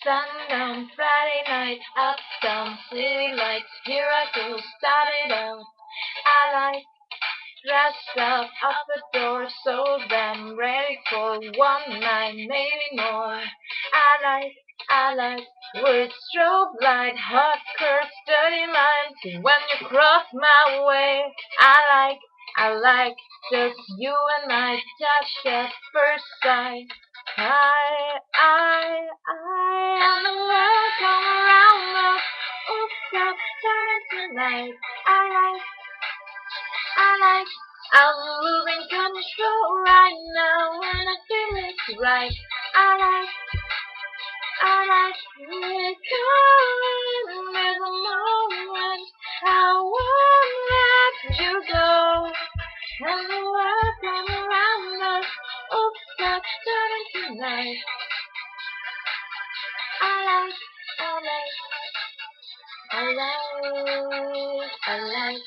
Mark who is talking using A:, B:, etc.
A: Sundown, Friday night, uptown, city lights, here I go, started out. I like dressed up, out the door, so damn ready for one night, maybe more. I like, with strobe light, hot curves, dirty lines, when you cross my way. I like, just you and I touch at first sight. And the world come around us. Oh, stop, turning tonight. I like, I'm losing control right now, and I feel it's right. I like, we're going with the moment. I won't let you go. And the world come around us. Oh, stop, turning tonight. I like, I like, I like, I like.